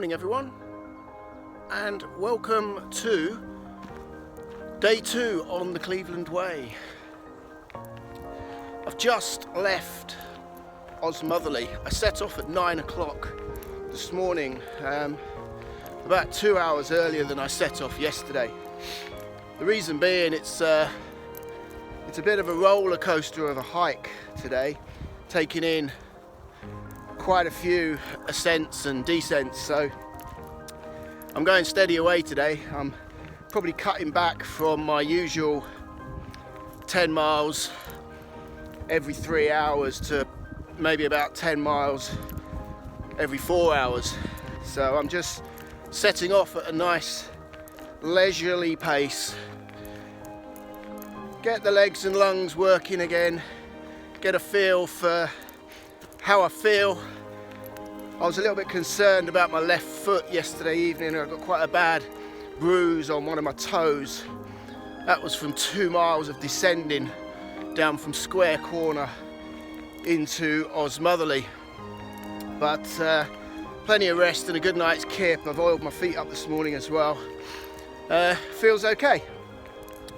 morning everyone, and welcome to day 2 on the Cleveland Way. I've just left Osmotherley. I set off at 9 o'clock this morning, about 2 hours earlier than I set off yesterday. The reason being it's a bit of a roller coaster of a hike today, taking in quite a few ascents and descents, so I'm going steady away today. I'm probably cutting back from my usual 10 miles every 3 hours to maybe about 10 miles every 4 hours. So I'm just setting off at a nice leisurely pace, get the legs and lungs working again, get a feel for how I feel. I was a little bit concerned about my left foot yesterday evening. I got quite a bad bruise on one of my toes. That was from 2 miles of descending down from Square Corner into Osmotherley. But plenty of rest and a good night's kip. I've oiled my feet up this morning as well. Feels okay.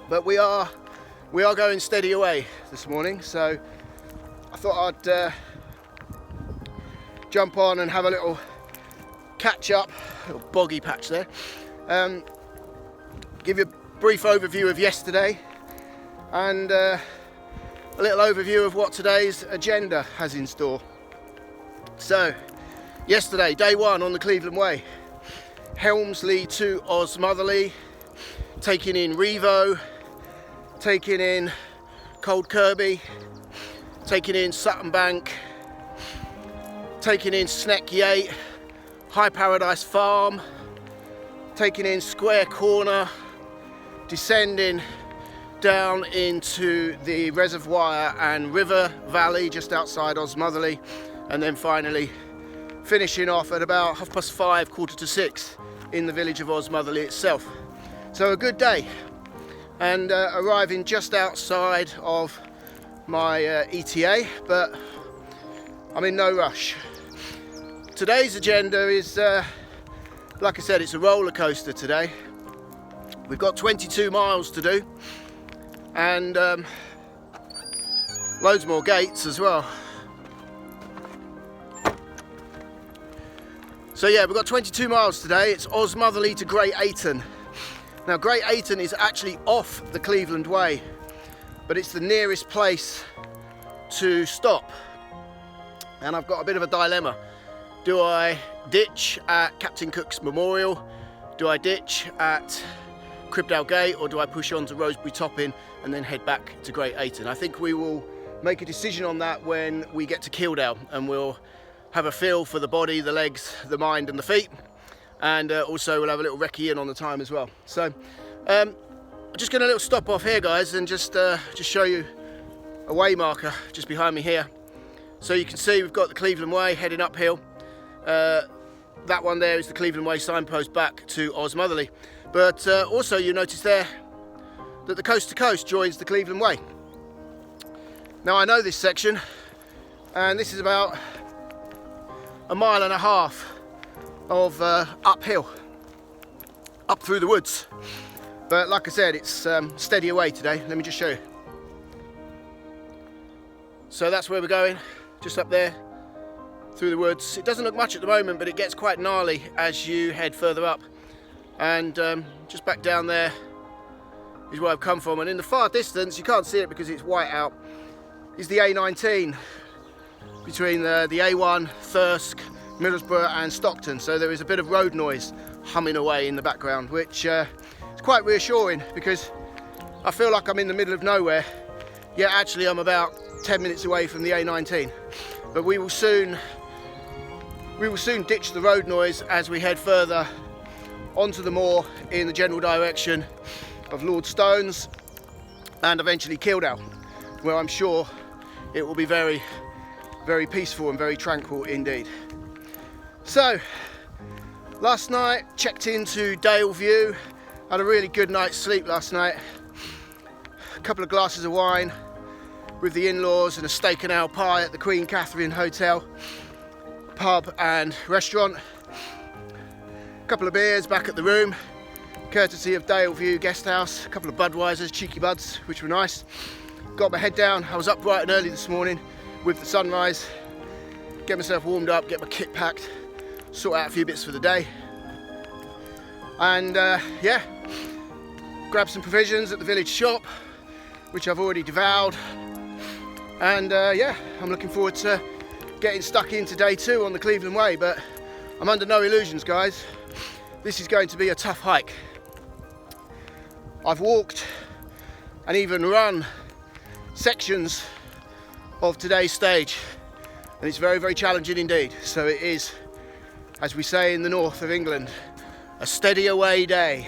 But we are going steady away this morning, so I thought I'd jump on and have a little catch up, a little boggy patch there. Give you a brief overview of yesterday and a little overview of what today's agenda has in store. So, yesterday, day 1 on the Cleveland Way, Helmsley to Osmotherley, taking in Revo, taking in Cold Kirby, taking in Sutton Bank, taking in Sneck Yate, High Paradise Farm, taking in Square Corner, descending down into the reservoir and river valley just outside Osmotherley, and then finally finishing off at about 5:30, 5:45 in the village of Osmotherley itself. So a good day, and arriving just outside of my ETA, but I'm in no rush. Today's agenda is, like I said, it's a roller coaster today. We've got 22 miles to do, and loads more gates as well. So yeah, we've got 22 miles today. It's Osmotherley to Great Ayton. Now Great Ayton is actually off the Cleveland Way, but it's the nearest place to stop. And I've got a bit of a dilemma. Do I ditch at Captain Cook's Memorial? Do I ditch at Kildale Gate, or do I push on to Rosebery Topping and then head back to Great Ayton? I think we will make a decision on that when we get to Kildale, and we'll have a feel for the body, the legs, the mind and the feet, and also we'll have a little recce in on the time as well. So I'm just going to little stop off here, guys, and just show you a way marker just behind me here. So you can see we've got the Cleveland Way heading uphill. That one there is the Cleveland Way signpost back to Osmotherley. But also you notice there that the Coast to Coast joins the Cleveland Way. Now I know this section, and this is about 1.5 miles of uphill, up through the woods. But like I said, it's steady away today. Let me just show you. So that's where we're going, just up there through the woods. It doesn't look much at the moment, but it gets quite gnarly as you head further up. And just back down there is where I've come from, and in the far distance, you can't see it because it's white out, is the A19 between the A1, Thirsk, Middlesbrough and Stockton. So there is a bit of road noise humming away in the background, which is quite reassuring, because I feel like I'm in the middle of nowhere, yet actually I'm about 10 minutes away from the A19. But we will soon ditch the road noise as we head further onto the moor in the general direction of Lord Stones and eventually Kildale, where I'm sure it will be very, very peaceful and very tranquil indeed. So last night checked into Dale View, had a really good night's sleep last night. A couple of glasses of wine with the in-laws and a steak and ale pie at the Queen Catherine Hotel pub and restaurant. couple of beers back at the room, courtesy of Dale View Guest House, a couple of Budweisers, cheeky buds, which were nice. Got my head down. I was up bright and early this morning with the sunrise, get myself warmed up, get my kit packed, sort out a few bits for the day, and yeah, grab some provisions at the village shop, which I've already devoured, and yeah, I'm looking forward to getting stuck into day 2 on the Cleveland Way. But I'm under no illusions, guys. This is going to be a tough hike. I've walked and even run sections of today's stage, and it's very, very challenging indeed. So it is, as we say in the north of England, a steady away day.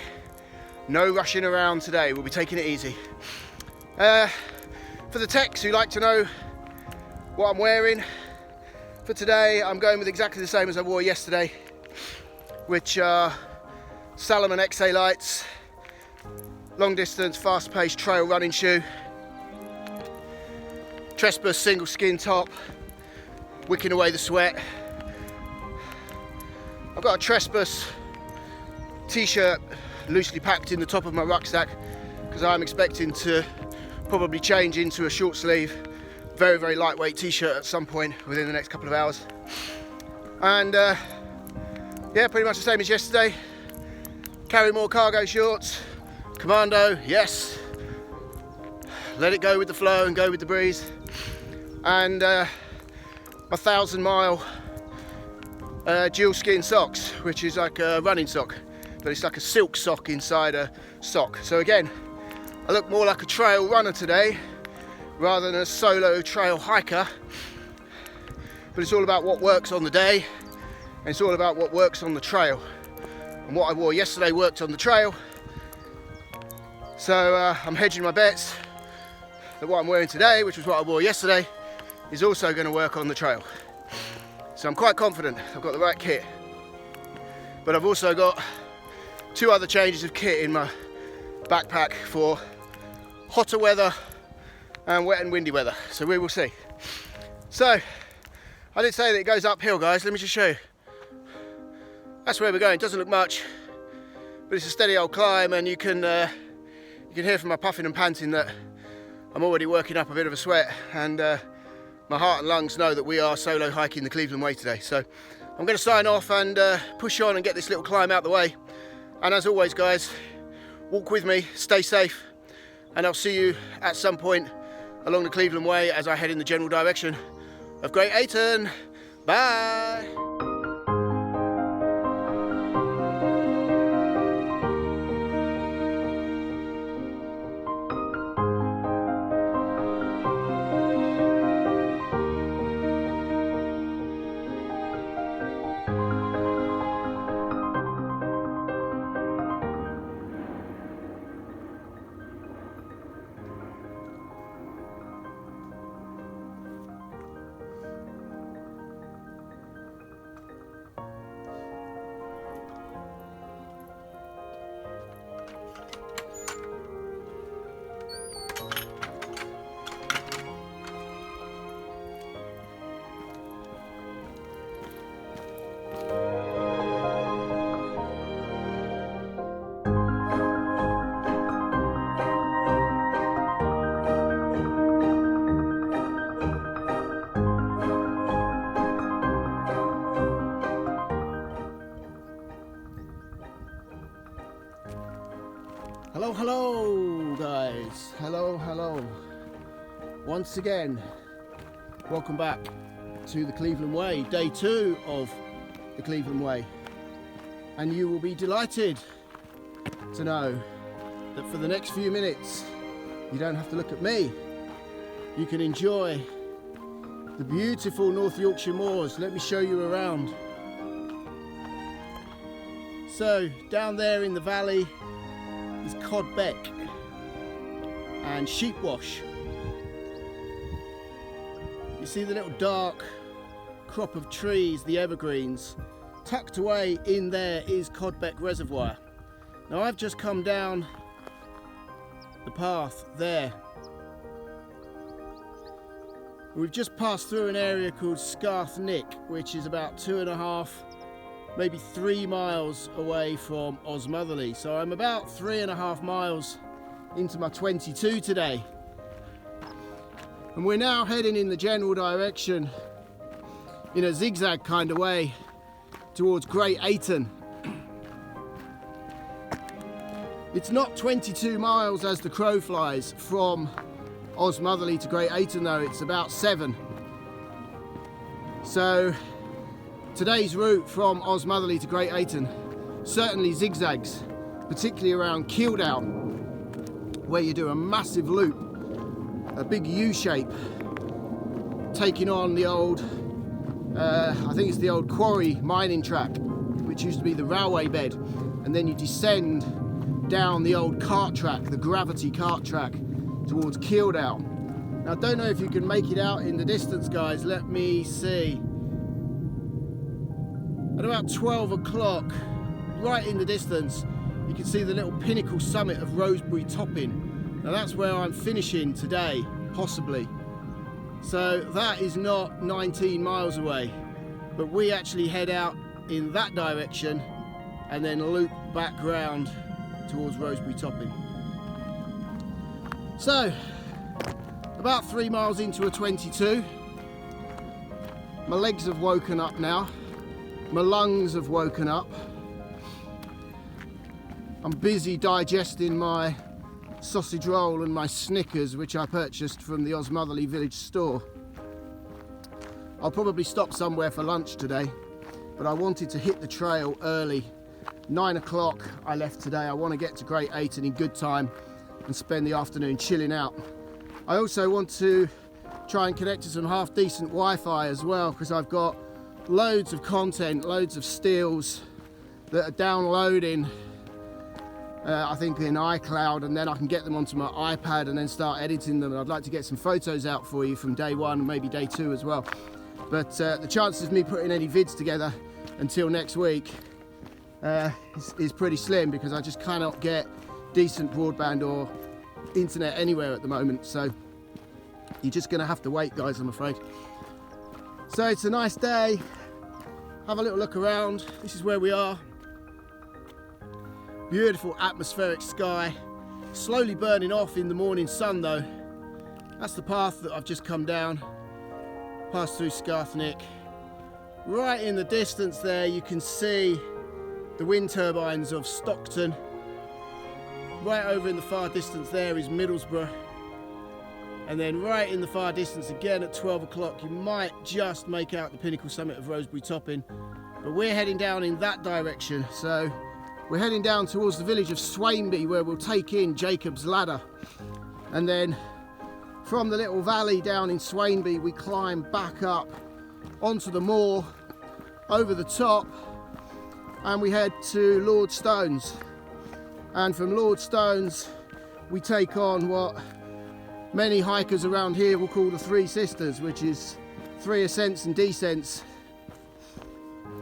No rushing around today, we'll be taking it easy. For the techs who like to know what I'm wearing, for today I'm going with exactly the same as I wore yesterday, which are Salomon XA lights, long distance fast paced trail running shoe, Trespass single skin top, wicking away the sweat. I've got a Trespass t-shirt loosely packed in the top of my rucksack because I'm expecting to probably change into a short sleeve, very, very lightweight t-shirt at some point within the next couple of hours. And yeah, pretty much the same as yesterday. Carry more cargo shorts, commando, yes. Let it go with the flow and go with the breeze. And my 1,000-mile dual skin socks, which is like a running sock, but it's like a silk sock inside a sock. So again, I look more like a trail runner today rather than a solo trail hiker, but it's all about what works on the day, and it's all about what works on the trail. And what I wore yesterday worked on the trail, so I'm hedging my bets that what I'm wearing today, which was what I wore yesterday, is also going to work on the trail. So I'm quite confident I've got the right kit, but I've also got 2 other changes of kit in my backpack for hotter weather and wet and windy weather, so we will see. So I did say that it goes uphill, guys. Let me just show you. That's where we're going. It doesn't look much, but it's a steady old climb, and you can hear from my puffing and panting that I'm already working up a bit of a sweat, and my heart and lungs know that we are solo hiking the Cleveland Way today. So I'm going to sign off and push on and get this little climb out the way. And as always, guys, walk with me, stay safe, and I'll see you at some point along the Cleveland Way as I head in the general direction of Great Ayton. Bye! Hello guys, hello. Once again, welcome back to the Cleveland Way, day 2 of the Cleveland Way. And you will be delighted to know that for the next few minutes, you don't have to look at me. You can enjoy the beautiful North Yorkshire moors. Let me show you around. So down there in the valley is Cod Beck and Sheepwash. You see the little dark crop of trees, the evergreens. Tucked away in there is Cod Beck Reservoir. Now I've just come down the path there. We've just passed through an area called Scarth Nick, which is about 2.5 maybe 3 miles away from Osmotherley. So I'm about 3.5 miles into my 22 today. And we're now heading in the general direction, in a zigzag kind of way, towards Great Ayton. It's not 22 miles as the crow flies from Osmotherley to Great Ayton though, it's about 7. So today's route from Osmotherley to Great Ayton certainly zigzags, particularly around Kildale, where you do a massive loop, a big U shape, taking on the old, I think it's the old quarry mining track, which used to be the railway bed, and then you descend down the old cart track, the gravity cart track, towards Kildale. Now I don't know if you can make it out in the distance, guys. Let me see. At about 12 o'clock, right in the distance, you can see the little pinnacle summit of Rosebery Topping. Now that's where I'm finishing today, possibly. So that is not 19 miles away, but we actually head out in that direction and then loop back round towards Rosebery Topping. So, about 3 miles into a 22. My legs have woken up now. My lungs have woken up. I'm busy digesting my sausage roll and my Snickers, which I purchased from the Osmotherley village store. I'll probably stop somewhere for lunch today, but I wanted to hit the trail early. 9 o'clock I left today. I want to get to Great Ayton in good time and spend the afternoon chilling out. I also want to try and connect to some half decent Wi-Fi as well, because I've got loads of content, loads of stills that are downloading, I think in iCloud, and then I can get them onto my iPad and then start editing them. And I'd like to get some photos out for you from day 1 and maybe day 2 as well. But the chances of me putting any vids together until next week is pretty slim, because I just cannot get decent broadband or internet anywhere at the moment. So you're just going to have to wait, guys, I'm afraid. So it's a nice day. Have a little look around. This is where we are. Beautiful atmospheric sky. Slowly burning off in the morning sun though. That's the path that I've just come down. Passed through Scarthnick. Right in the distance there you can see the wind turbines of Stockton. Right over in the far distance there is Middlesbrough. And then right in the far distance again at 12 o'clock, you might just make out the pinnacle summit of Rosebery Topping. But we're heading down in that direction. So we're heading down towards the village of Swainby, where we'll take in Jacob's Ladder. And then from the little valley down in Swainby, we climb back up onto the moor, over the top, and we head to Lord Stones. And from Lord Stones, we take on what many hikers around here will call the Three Sisters, which is 3 ascents and descents,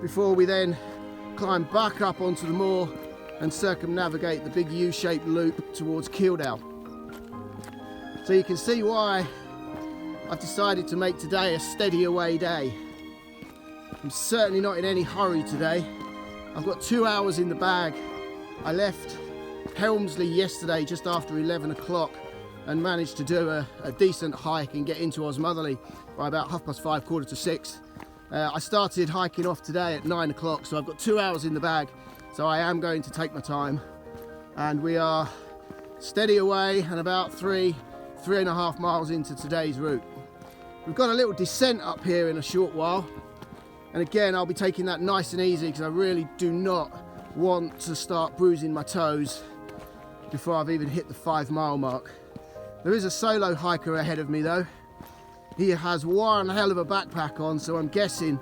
before we then climb back up onto the moor and circumnavigate the big U-shaped loop towards Kildale. So you can see why I've decided to make today a steady away day. I'm certainly not in any hurry today. I've got 2 hours in the bag. I left Helmsley yesterday just after 11 o'clock and managed to do a decent hike and get into Osmotherley by about 5:30, 5:45. I started hiking off today at 9 o'clock, so I've got 2 hours in the bag. So I am going to take my time, and we are steady away and about 3.5 miles into today's route. We've got a little descent up here in a short while, and again I'll be taking that nice and easy because I really do not want to start bruising my toes before I've even hit the 5 mile mark. There is a solo hiker ahead of me though. He has one hell of a backpack on, so I'm guessing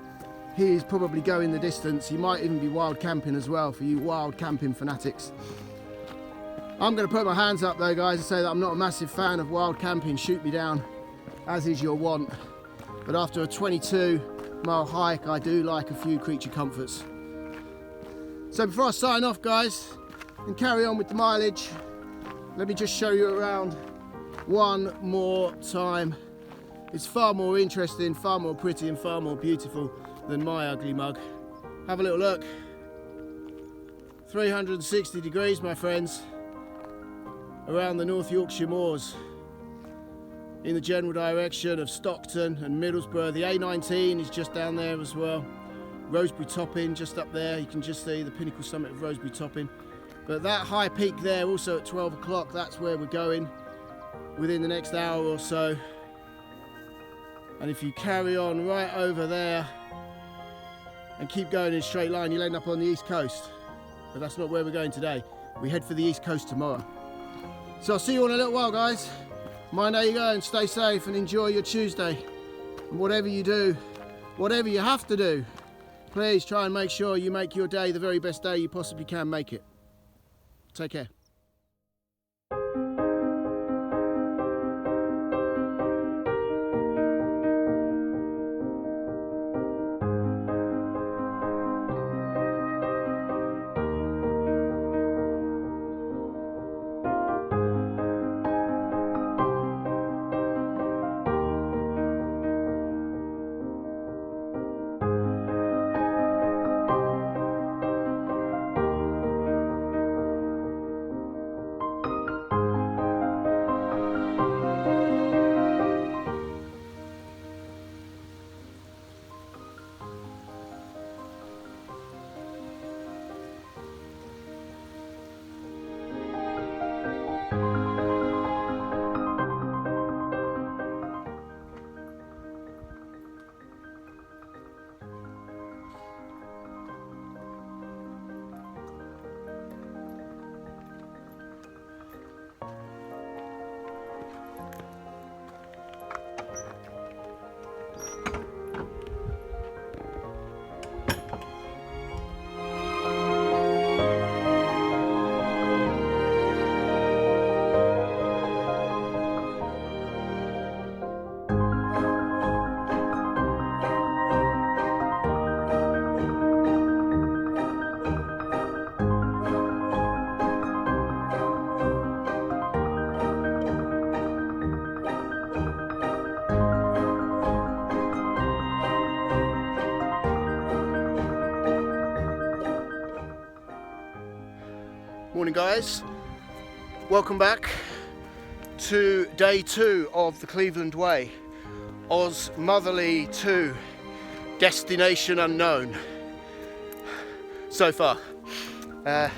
he is probably going the distance. He might even be wild camping as well, for you wild camping fanatics. I'm going to put my hands up though, guys, and say that I'm not a massive fan of wild camping. Shoot me down, as is your want. But after a 22-mile hike, I do like a few creature comforts. So before I sign off, guys, and carry on with the mileage, let me just show you around one more time. It's far more interesting, far more pretty, and far more beautiful than my ugly mug. Have a little look. 360 degrees, my friends, around the North Yorkshire moors in the general direction of Stockton and Middlesbrough. The A19 is just down there as well. Rosebery Topping just up there, you can just see the pinnacle summit of Rosebery Topping. But that high peak there, also at 12 o'clock, that's where we're going within the next hour or so. And if you carry on right over there and keep going in a straight line, you'll end up on the east coast. But that's not where we're going today. We head for the east coast tomorrow. So I'll see you in a little while, guys. Mind how you go and stay safe and enjoy your Tuesday. And whatever you do, whatever you have to do, please try and make sure you make your day the very best day you possibly can make it. Take care. Morning, guys. Welcome back to day 2 of the Cleveland Way. Oz Motherly to destination unknown so far. Now,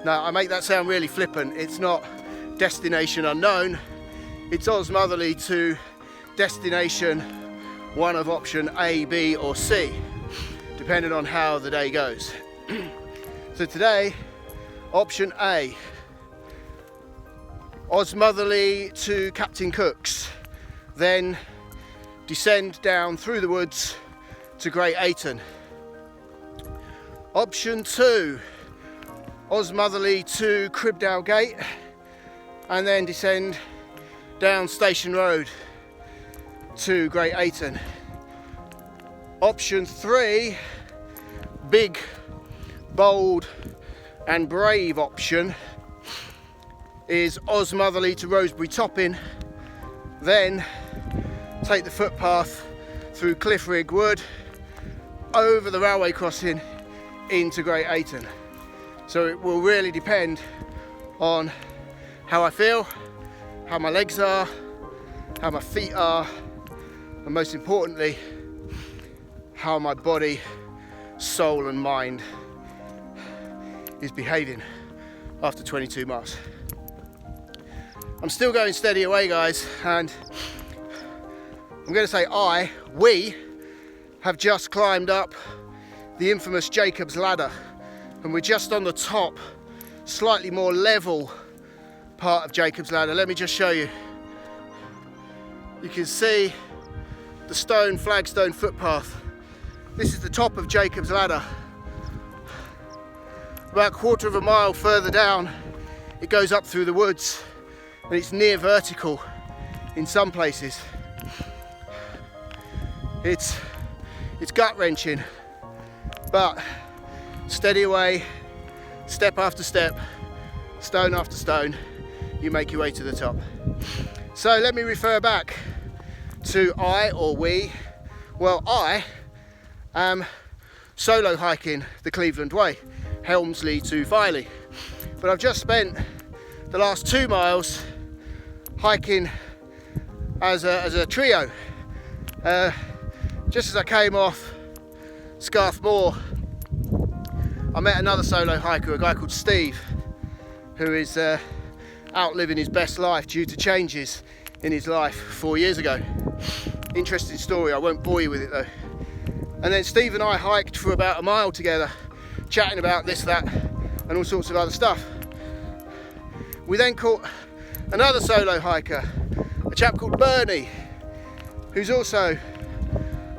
I make that sound really flippant. It's not destination unknown. It's Oz Motherly to destination one of option A, B or C, depending on how the day goes. So today, option A, Oz Motherly to Captain Cook's, then descend down through the woods to Great Ayton. Option 2, Oz Motherly to Kildale Gate, and then descend down Station Road to Great Ayton. Option 3, big, bold and brave option, is Oz Motherly to Rosebery Topping, then take the footpath through Cliffrigg Wood, over the railway crossing into Great Ayton. So it will really depend on how I feel, how my legs are, how my feet are, and most importantly, how my body, soul and mind is behaving after 22 miles. I'm still going steady away, guys, and I'm going to say we have just climbed up the infamous Jacob's Ladder, and we're just on the top, slightly more level part of Jacob's Ladder. Let me just show you. You can see the flagstone footpath. This is the top of Jacob's Ladder. About a quarter of a mile further down, it goes up through the woods, and it's near vertical in some places. It's gut-wrenching, but steady away, step after step, stone after stone, you make your way to the top. So let me refer back to we. Well, I am solo hiking the Cleveland Way, Helmsley to Filey. But I've just spent the last 2 miles hiking as a trio. Just as I came off Scarth Moor, I met another solo hiker, a guy called Steve, who is out living his best life due to changes in his life 4 years ago. Interesting story, I won't bore you with it though. And then Steve and I hiked for about a mile together, chatting about this, that, and all sorts of other stuff. We then caught another solo hiker, a chap called Bernie, who's also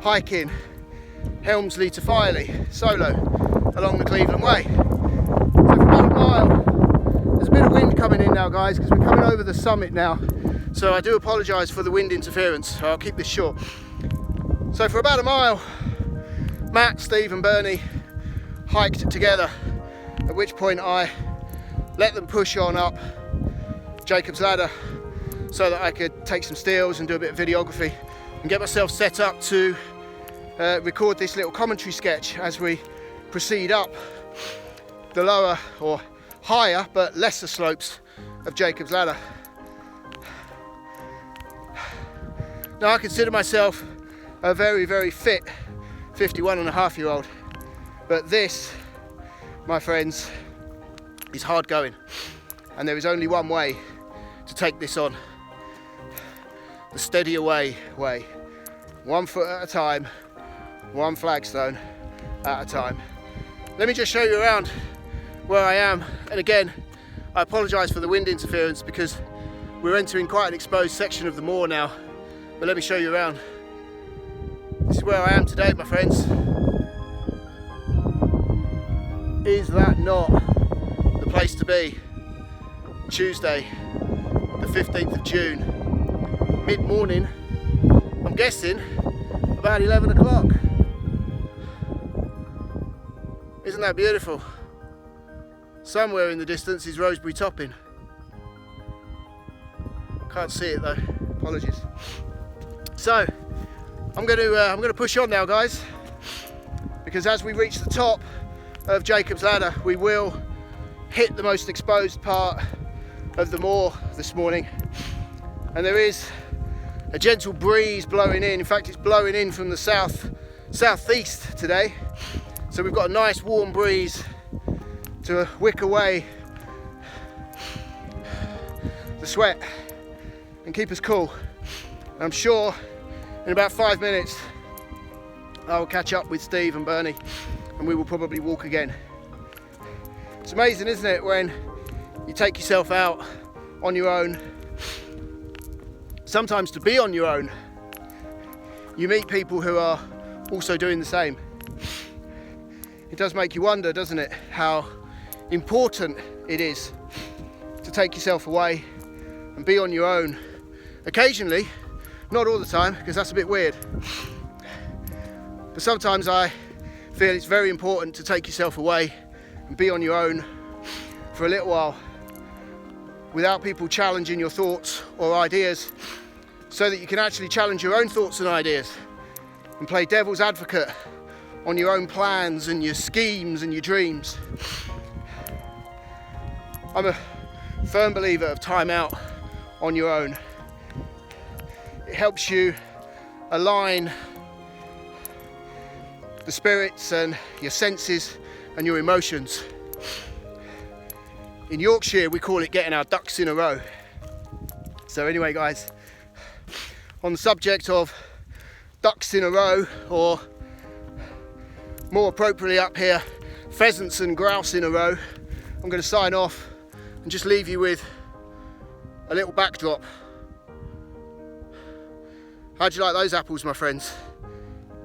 hiking Helmsley to Filey, solo, along the Cleveland Way. So for about a mile, there's a bit of wind coming in now, guys, because we're coming over the summit now. So I do apologise for the wind interference, I'll keep this short. So for about a mile, Matt, Steve and Bernie hiked together, at which point I let them push on up Jacob's Ladder so that I could take some stills and do a bit of videography and get myself set up to record this little commentary sketch as we proceed up the lower or higher but lesser slopes of Jacob's Ladder. Now I consider myself a very, very fit 51.5-year-old, but this, my friends, is hard going, and there is only one way to take this on: the steady away way, 1 foot at a time, 1 flagstone at a time. Let me just show you around where I am, and again I apologise for the wind interference because we're entering quite an exposed section of the moor now, but let me show you around. This is where I am today, my friends. Is that not the place to be? Tuesday, the 15th of June, mid-morning, I'm guessing about 11 o'clock. Isn't that beautiful? Somewhere in the distance is Rosebery Topping. Can't see it though, apologies. So, I'm going to push on now, guys, because as we reach the top of Jacob's Ladder, we will hit the most exposed part of the moor this morning, and there is a gentle breeze blowing in. In fact, it's blowing in from the southeast today, so we've got a nice warm breeze to wick away the sweat and keep us cool. And I'm sure in about 5 minutes I will catch up with Steve and Bernie and we will probably walk again. It's amazing, isn't it, when you take yourself out on your own, sometimes to be on your own, you meet people who are also doing the same. It does make you wonder, doesn't it, how important it is to take yourself away and be on your own. Occasionally, not all the time, because that's a bit weird. But sometimes I feel it's very important to take yourself away and be on your own for a little while without people challenging your thoughts or ideas, so that you can actually challenge your own thoughts and ideas and play devil's advocate on your own plans and your schemes and your dreams. I'm a firm believer of time out on your own. It helps you align the spirits and your senses and your emotions. In Yorkshire, we call it getting our ducks in a row. So anyway, guys, on the subject of ducks in a row, or more appropriately up here, pheasants and grouse in a row, I'm going to sign off and just leave you with a little backdrop. How'd you like those apples, my friends?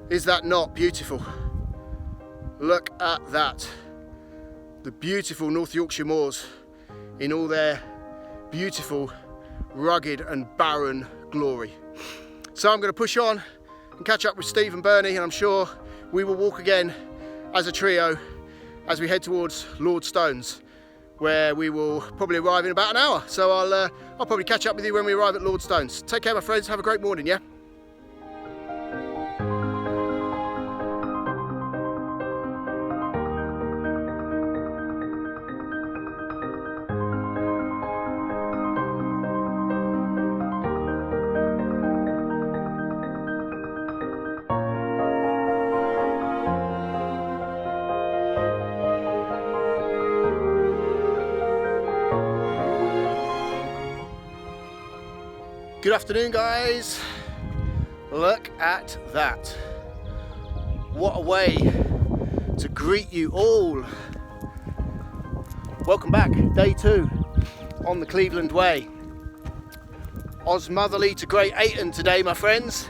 Is that not beautiful? Look at that. The beautiful North Yorkshire moors in all their beautiful, rugged and barren glory. So I'm going to push on and catch up with Steve and Bernie, and I'm sure we will walk again as a trio as we head towards Lordstones, where we will probably arrive in about an hour. So I'll probably catch up with you when we arrive at Lordstones. Take care, my friends. Have a great morning, yeah? Good afternoon, guys. Look at that. What a way to greet you all. Welcome back, day 2 on the Cleveland Way. Osmotherley to Great Ayton today, my friends.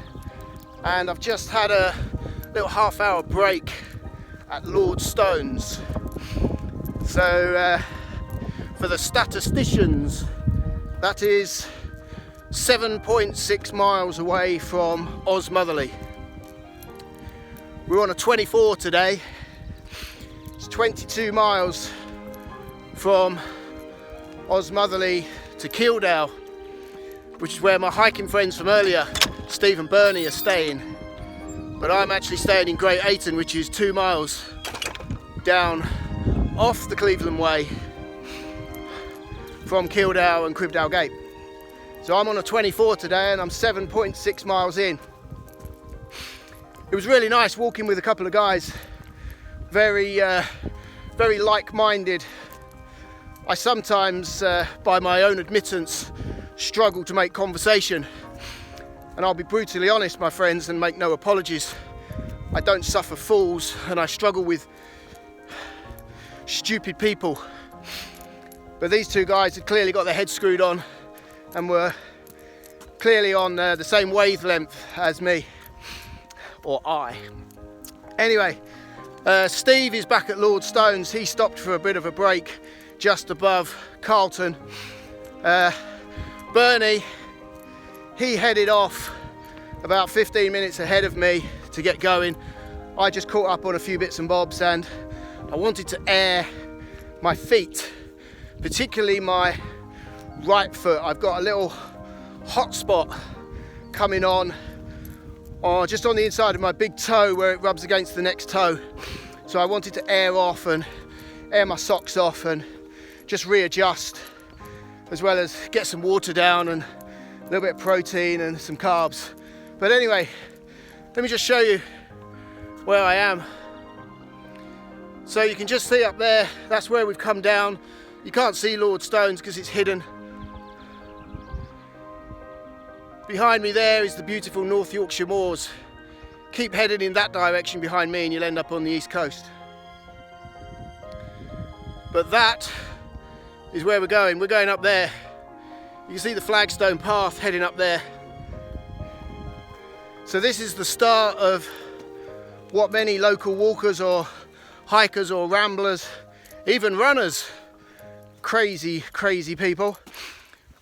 And I've just had a little half-hour break at Lordstones. So for the statisticians, that is 7.6 miles away from Osmotherley. We're on a 24 today. It's 22 miles from Osmotherley to Kildale, which is where my hiking friends from earlier, Steve and Bernie, are staying. But I'm actually staying in Great Ayton, which is 2 miles down off the Cleveland Way from Kildale and Cribdale Gate. So I'm on a 24 today and I'm 7.6 miles in. It was really nice walking with a couple of guys, very like-minded. I sometimes, by my own admittance, struggle to make conversation. And I'll be brutally honest, my friends, and make no apologies. I don't suffer fools and I struggle with stupid people. But these two guys had clearly got their heads screwed on and were clearly on the same wavelength as me, or I. Anyway, Steve is back at Lordstones. He stopped for a bit of a break just above Carlton. Bernie, he headed off about 15 minutes ahead of me to get going. I just caught up on a few bits and bobs and I wanted to air my feet, particularly my right foot. I've got a little hot spot coming on just on the inside of my big toe where it rubs against the next toe. So I wanted to air off and air my socks off and just readjust, as well as get some water down and a little bit of protein and some carbs. But anyway, let me just show you where I am. So you can just see up there, that's where we've come down. You can't see Lordstones because it's hidden. Behind me there is the beautiful North Yorkshire moors. Keep heading in that direction behind me and you'll end up on the east coast. But that is where we're going. We're going up there. You can see the flagstone path heading up there. So this is the start of what many local walkers or hikers or ramblers, even runners, crazy people,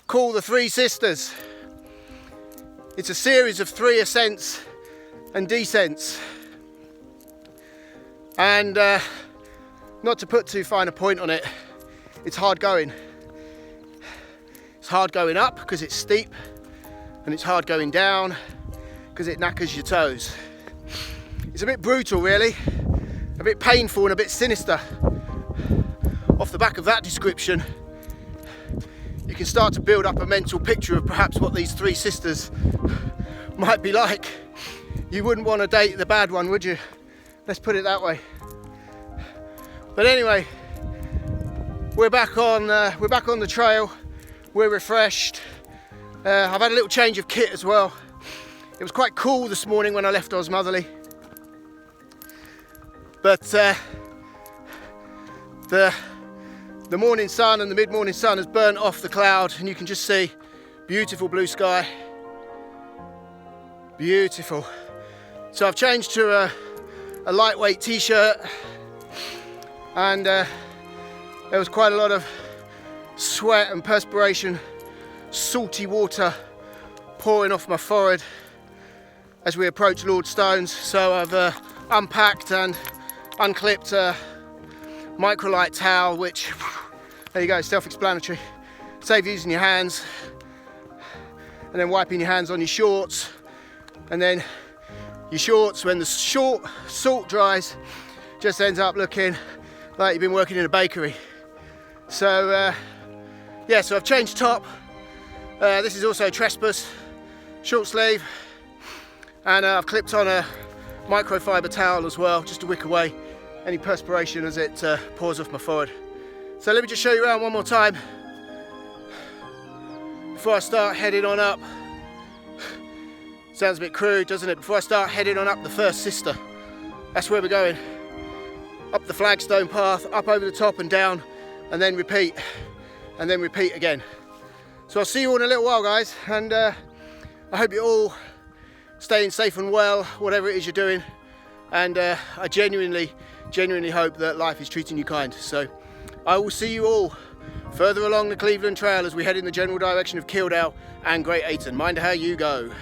call the Three Sisters. It's a series of 3 ascents and descents. And not to put too fine a point on it, it's hard going. It's hard going up because it's steep, and it's hard going down because it knackers your toes. It's a bit brutal really, a bit painful and a bit sinister. Off the back of that description, you can start to build up a mental picture of perhaps what these 3 sisters might be like. You wouldn't want to date the bad one, would you? Let's put it that way. But anyway, we're back on the trail. We're refreshed. I've had a little change of kit as well. It was quite cool this morning when I left Osmotherley. But the morning sun and the mid-morning sun has burnt off the cloud and you can just see beautiful blue sky. Beautiful. So I've changed to a lightweight t-shirt and there was quite a lot of sweat and perspiration, salty water pouring off my forehead as we approach Lordstones. So I've unpacked and unclipped a microlight towel, which, there you go, self-explanatory. Save using your hands and then wiping your hands on your shorts, and then your shorts, when the salt dries, just ends up looking like you've been working in a bakery. So yeah, so I've changed top. This is also Trespass short sleeve, and I've clipped on a microfiber towel as well, just to wick away any perspiration as it pours off my forehead. So let me just show you around one more time before I start heading on up Sounds a bit crude, doesn't it? Before I start heading on up the first sister, that's where we're going. Up the flagstone path, up over the top and down, and then repeat again. So I'll see you all in a little while, guys, and I hope you're all staying safe and well, whatever it is you're doing, and I genuinely hope that life is treating you kind. So I will see you all further along the Cleveland Trail as we head in the general direction of Kildale and Great Ayton. Mind how you go.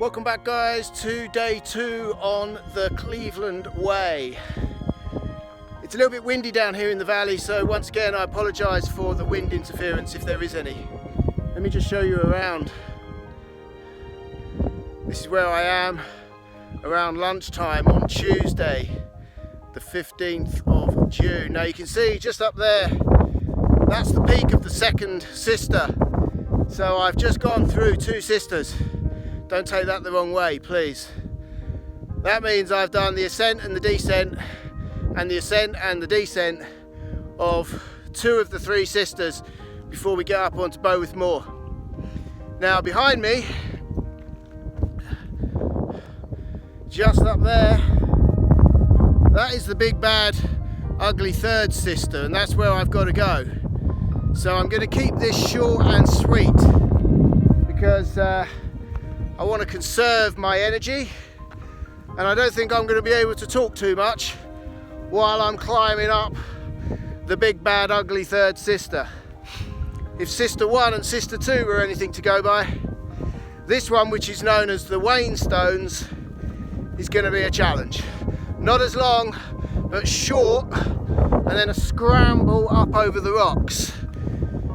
Welcome back, guys, to day 2 on the Cleveland Way. It's a little bit windy down here in the valley, so once again I apologise for the wind interference if there is any. Let me just show you around. This is where I am around lunchtime on Tuesday, the 15th of June. Now you can see just up there, that's the peak of the second sister. So I've just gone through 2 sisters. Don't take that the wrong way, please. That means I've done the ascent and the descent, and the ascent and the descent of 2 of the 3 sisters before we get up onto Bowith Moor. Now behind me, just up there, that is the big bad ugly third sister, and that's where I've got to go. So I'm going to keep this short and sweet because I want to conserve my energy, and I don't think I'm going to be able to talk too much while I'm climbing up the big bad ugly third sister. If sister 1 and sister 2 were anything to go by, this one, which is known as the Wayne Stones, is going to be a challenge. Not as long, but short, and then a scramble up over the rocks.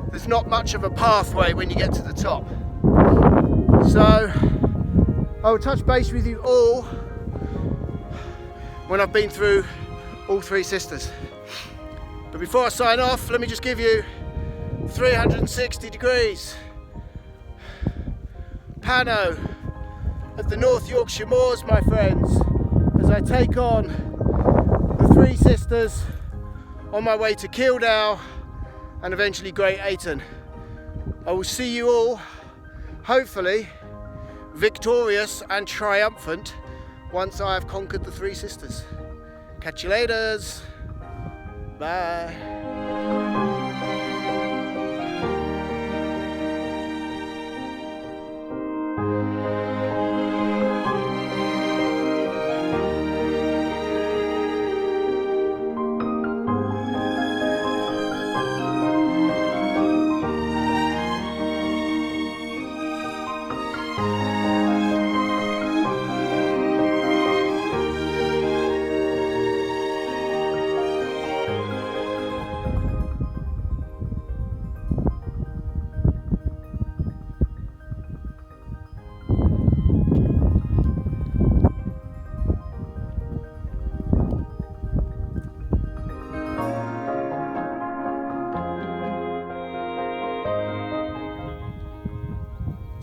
There's not much of a pathway when you get to the top. So I will touch base with you all when I've been through all 3 sisters. But before I sign off, let me just give you 360 degrees pano at the North Yorkshire Moors, my friends, as I take on the 3 sisters on my way to Kildale and eventually Great Ayton. I will see you all, hopefully, victorious and triumphant once I have conquered the 3 sisters. Catch you laters. Bye.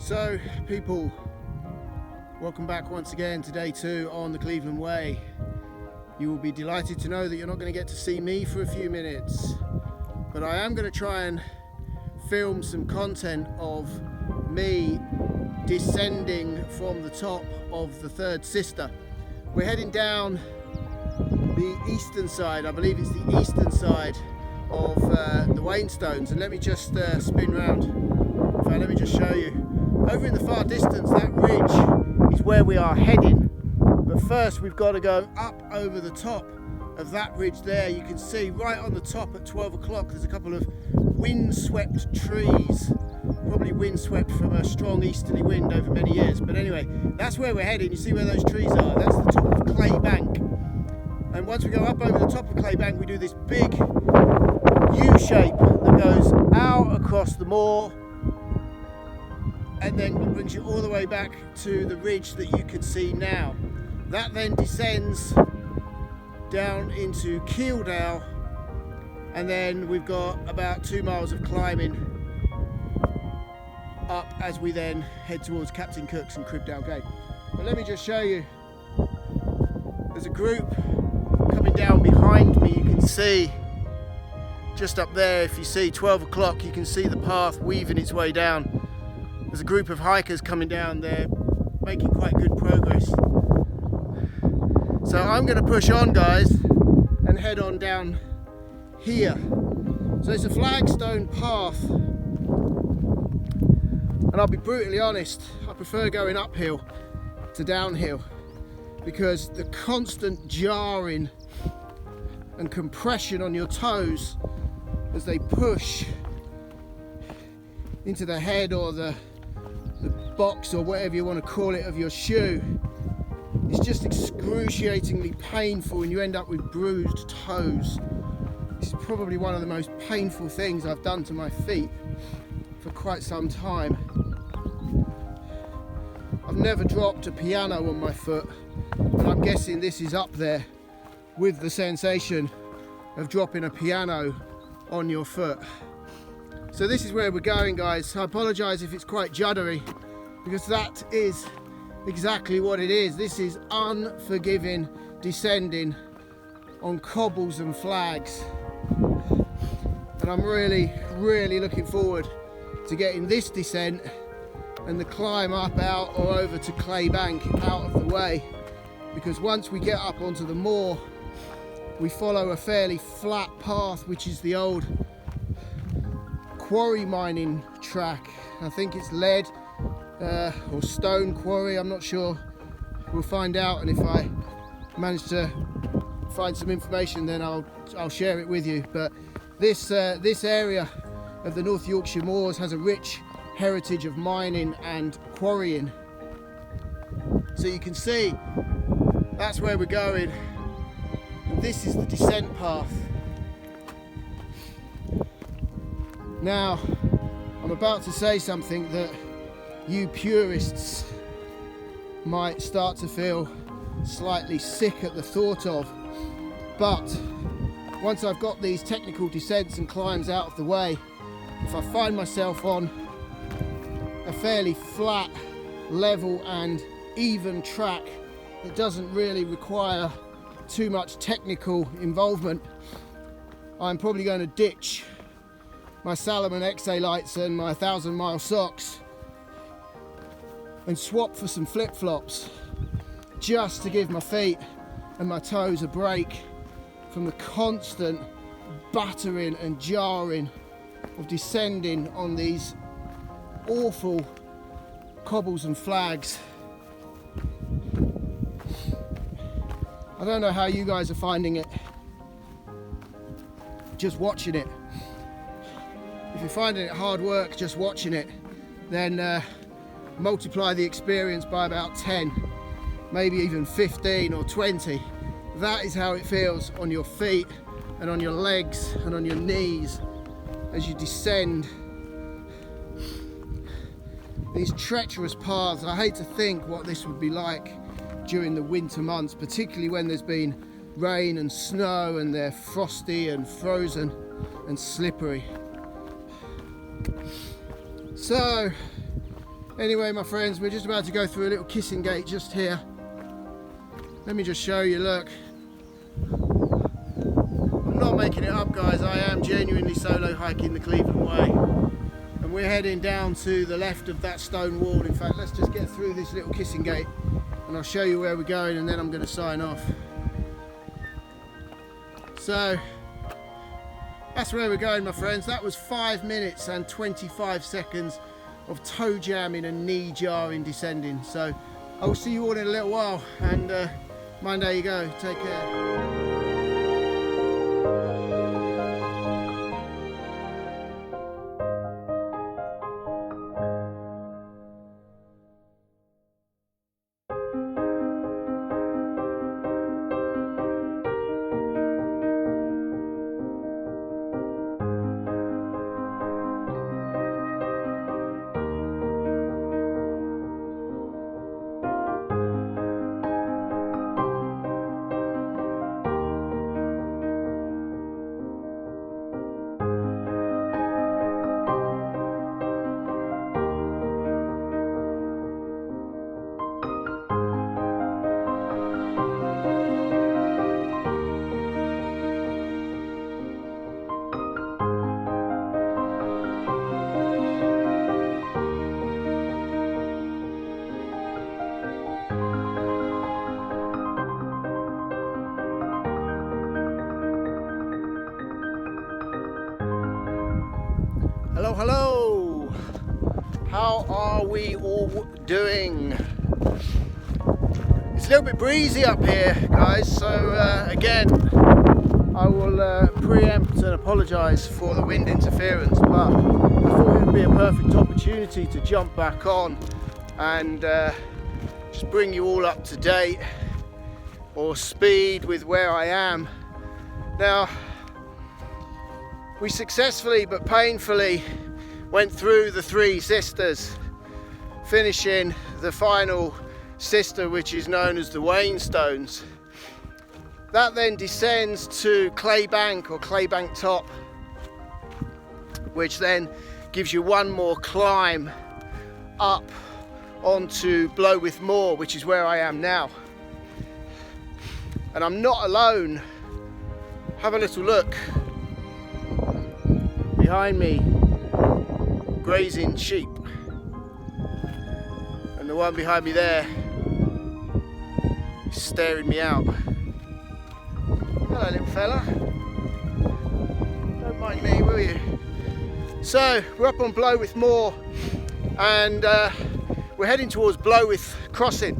So people, welcome back once again to day 2 on the Cleveland Way. You will be delighted to know that you're not going to get to see me for a few minutes, but I am going to try and film some content of me descending from the top of the third sister. We're heading down the eastern side, I believe it's the eastern side of the Wainstones, and let me just spin round. In fact, let me just show you. Over in the far distance, that ridge is where we are heading, but first we've got to go up over the top of that ridge there. You can see right on the top at 12 o'clock there's a couple of windswept trees, probably windswept from a strong easterly wind over many years, but anyway, that's where we're heading. You see where those trees are? That's the top of Clay Bank. And once we go up over the top of Clay Bank, we do this big U-shape that goes out across the moor and then brings you all the way back to the ridge that you can see now. That then descends down into Kildale, and then we've got about 2 miles of climbing up as we then head towards Captain Cook's and Cribdale Gate. But let me just show you, there's a group coming down behind me. You can see just up there, if you see 12 o'clock, you can see the path weaving its way down. There's a group of hikers coming down there, making quite good progress. So I'm going to push on, guys, and head on down here. So it's a flagstone path, and I'll be brutally honest, I prefer going uphill to downhill, because the constant jarring and compression on your toes as they push into the head or the box or whatever you want to call it of your shoe is just excruciatingly painful, and you end up with bruised toes. This is probably one of the most painful things I've done to my feet for quite some time. I've never dropped a piano on my foot, and I'm guessing this is up there with the sensation of dropping a piano on your foot. So this is where we're going, guys. I apologise if it's quite juddery, because that is exactly what it is. This is unforgiving descending on cobbles and flags, and I'm really looking forward to getting this descent and the climb up, out or over to Clay Bank out of the way, because once we get up onto the moor we follow a fairly flat path, which is the old quarry mining track. I think it's lead or stone quarry, I'm not sure. We'll find out, and if I manage to find some information then I'll share it with you. But this area of the North Yorkshire moors has a rich heritage of mining and quarrying. So you can see that's where we're going. This is the descent path. Now, I'm about to say something that you purists might start to feel slightly sick at the thought of, but once I've got these technical descents and climbs out of the way, if I find myself on a fairly flat, level and even track that doesn't really require too much technical involvement, I'm probably going to ditch my Salomon XA lights and my 1,000-mile socks and swap for some flip-flops, just to give my feet and my toes a break from the constant battering and jarring of descending on these awful cobbles and flags. I don't know how you guys are finding it, just watching it. If you're finding it hard work just watching it, then multiply the experience by about 10, maybe even 15 or 20. That is how it feels on your feet and on your legs and on your knees as you descend these treacherous paths. I hate to think what this would be like during the winter months, particularly when there's been rain and snow and they're frosty and frozen and slippery. So anyway, my friends, we're just about to go through a little kissing gate just here. Let me just show you, look. I'm not making it up, guys, I am genuinely solo hiking the Cleveland Way. And we're heading down to the left of that stone wall. In fact, let's just get through this little kissing gate and I'll show you where we're going, and then I'm going to sign off. So that's where we're going, my friends. That was 5 minutes and 25 seconds of toe jamming and knee jarring descending. So I will see you all in a little while, and mind how you go. Take care. Hello, hello! How are we all doing? It's a little bit breezy up here, guys, so again, I will preempt and apologise for the wind interference, but I thought it would be a perfect opportunity to jump back on and just bring you all up to date or speed with where I am. Now, we successfully but painfully went through the three sisters, finishing the final sister, which is known as the Wainstones. That then descends to Claybank or Claybank Top, which then gives you one more climb up onto Blowwith Moor, which is where I am now. And I'm not alone. Have a little look. Behind me, grazing sheep, and the one behind me there is staring me out. Hello, little fella. Don't mind me, will you? So we're up on Blowwith Moor, and we're heading towards Blowwith Crossing,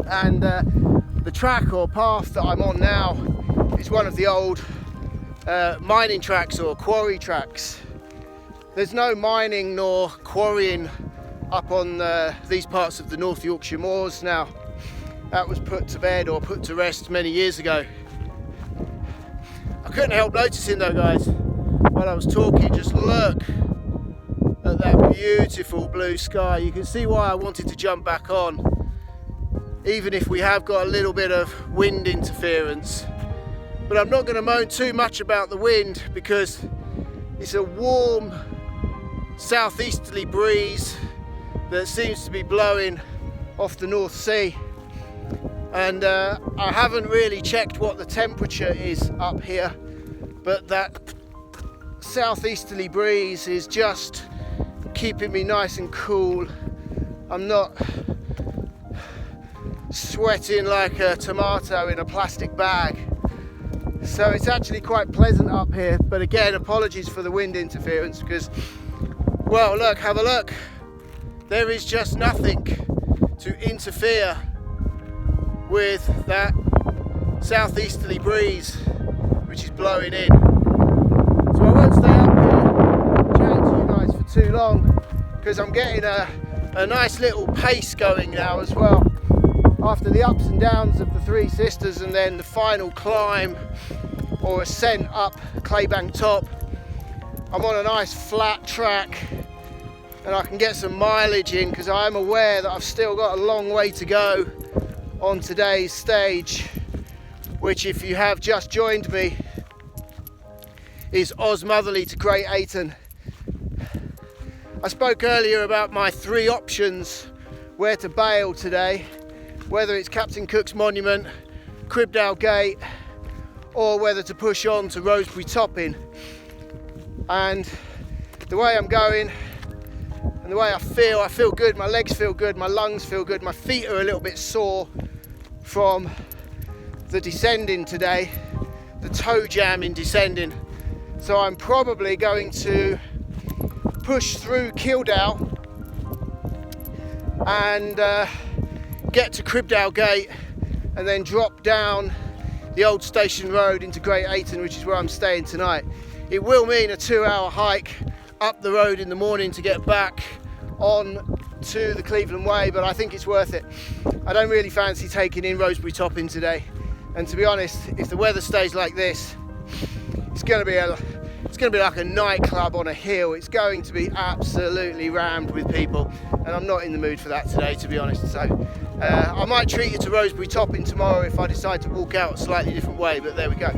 and the track or path that I'm on now is one of the old mining tracks or quarry tracks. There's no mining nor quarrying up on these parts of the North Yorkshire moors now. That was put to bed or put to rest many years ago. I couldn't help noticing though, guys, while I was talking, just look at that beautiful blue sky. You can see why I wanted to jump back on, even if we have got a little bit of wind interference. But I'm not going to moan too much about the wind, because it's a warm southeasterly breeze that seems to be blowing off the North Sea, and I haven't really checked what the temperature is up here, but that southeasterly breeze is just keeping me nice and cool. I'm not sweating like a tomato in a plastic bag. So it's actually quite pleasant up here, but again, apologies for the wind interference, because, well, look, have a look. There is just nothing to interfere with that southeasterly breeze which is blowing in. So I won't stay up here chatting to you guys for too long, because I'm getting a nice little pace going now as well. After the ups and downs of the three sisters and then the final climb or ascent up Claybank Top, I'm on a nice flat track and I can get some mileage in, because I'm aware that I've still got a long way to go on today's stage, which, if you have just joined me, is Osmotherley to Great Ayton. I spoke earlier about my three options where to bail today, whether it's Captain Cook's Monument, Cribdale Gate, or whether to push on to Rosebery Topping. And the way I'm going, and the way I feel good. My legs feel good, my lungs feel good. My feet are a little bit sore from the descending today, the toe jam in descending. So I'm probably going to push through Kildale and get to Cribdale Gate and then drop down the old station road into Great Ayton, which is where I'm staying tonight. It will mean a 2-hour hike up the road in the morning to get back on to the Cleveland Way, but I think it's worth it. I don't really fancy taking in Rosebery Top in today, and to be honest, if the weather stays like this, it's going to be like a nightclub on a hill. It's going to be absolutely rammed with people, and I'm not in the mood for that today, to be honest. So I might treat you to Rosebery Top in tomorrow if I decide to walk out a slightly different way, but there we go.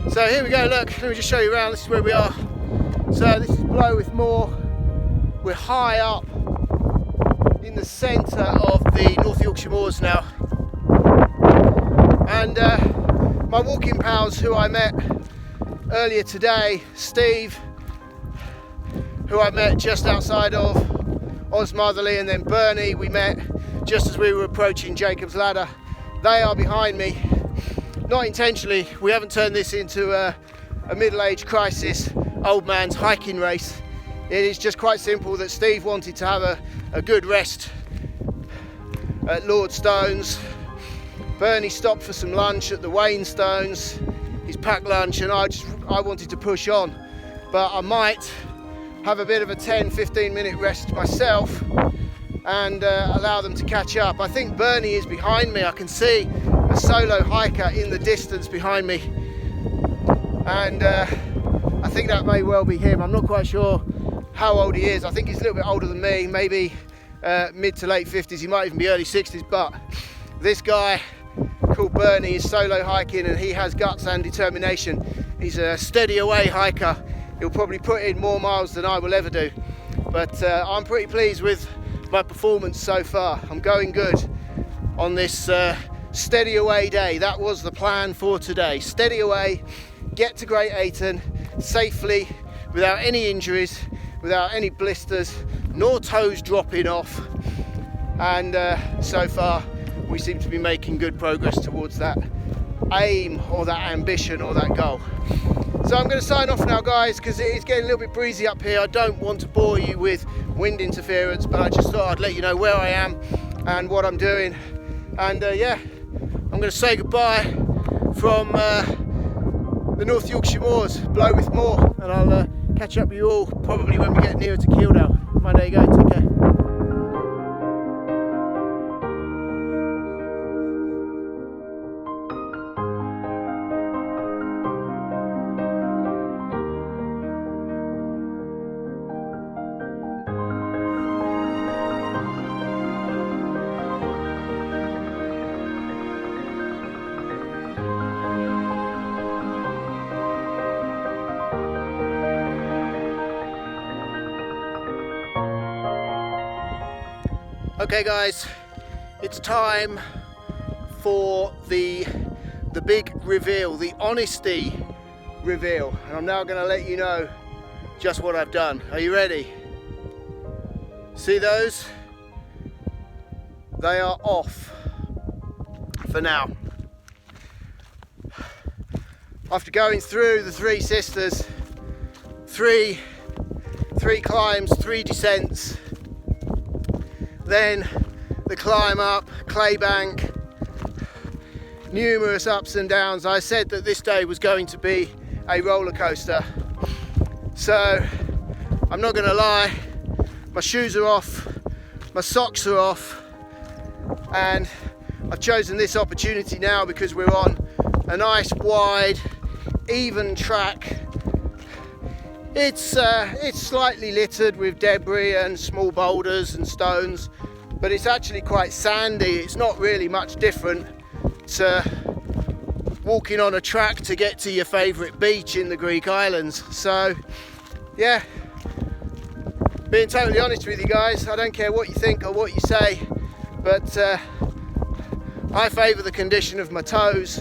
So here we go, look, let me just show you around. This is where we are. So this is Blowith Moor. We're high up in the centre of the North Yorkshire Moors now. And my walking pals who I met earlier today, Steve, who I met just outside of Osmotherley, and then Bernie we met just as we were approaching Jacob's Ladder. They are behind me. Not intentionally, we haven't turned this into a middle-age crisis old man's hiking race. It is just quite simple that Steve wanted to have a good rest at Lordstones. Bernie stopped for some lunch at the Wainstones, his packed lunch, and I wanted to push on. But I might have a bit of a 10-15 minute rest myself and allow them to catch up. I think Bernie is behind me. I can see a solo hiker in the distance behind me, and I think that may well be him. I'm not quite sure how old he is. I think he's a little bit older than me, maybe mid to late 50s. He might even be early 60s, but this guy called Bernie is solo hiking, and he has guts and determination. He's a steady away hiker. He'll probably put in more miles than I will ever do, but I'm pretty pleased with my performance so far. I'm going good on this steady away day. That was the plan for today. Steady away, get to Great Ayton safely without any injuries, without any blisters, nor toes dropping off, and so far we seem to be making good progress towards that aim or that ambition or that goal. So I'm going to sign off now, guys, because it is getting a little bit breezy up here. I don't want to bore you with wind interference, but I just thought I'd let you know where I am and what I'm doing. And yeah, I'm going to say goodbye from the North Yorkshire Moors, Blowith Moor, and I'll catch up with you all probably when we get nearer to Kildale. Right, there you go, take care. Okay guys, it's time for the big reveal, the honesty reveal, and I'm now going to let you know just what I've done. Are you ready? See those? They are off for now. After going through the Three Sisters, three climbs, 3 descents, then the climb up Claybank, numerous ups and downs. I said that this day was going to be a roller coaster, so I'm not going to lie, my shoes are off, my socks are off, and I've chosen this opportunity now because we're on a nice wide even track. It's slightly littered with debris and small boulders and stones, but it's actually quite sandy. It's not really much different to walking on a track to get to your favourite beach in the Greek islands. So yeah, being totally honest with you guys, I don't care what you think or what you say, but I favour the condition of my toes,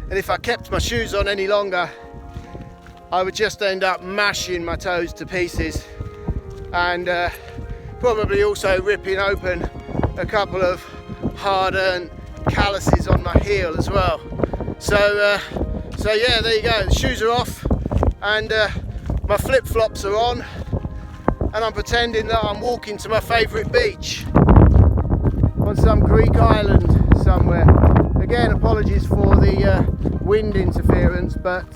and if I kept my shoes on any longer I would just end up mashing my toes to pieces. and probably also ripping open a couple of hard-earned calluses on my heel as well. So yeah, there you go. The shoes are off and my flip-flops are on, and I'm pretending that I'm walking to my favourite beach on some Greek island somewhere. Again, apologies for the wind interference, but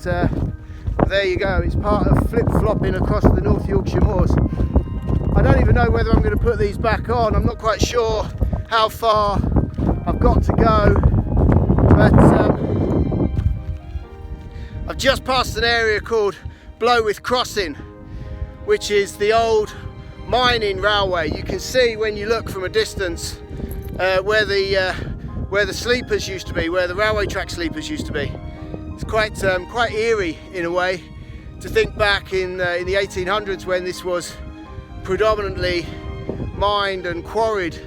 there you go. It's part of flip-flopping across the North Yorkshire moors. I don't even know whether I'm going to put these back on. I'm not quite sure how far I've got to go, but I've just passed an area called Blowith Crossing, which is the old mining railway. You can see when you look from a distance where the sleepers used to be, where the railway track sleepers used to be. It's quite eerie in a way to think back in the 1800s when this was predominantly mined and quarried.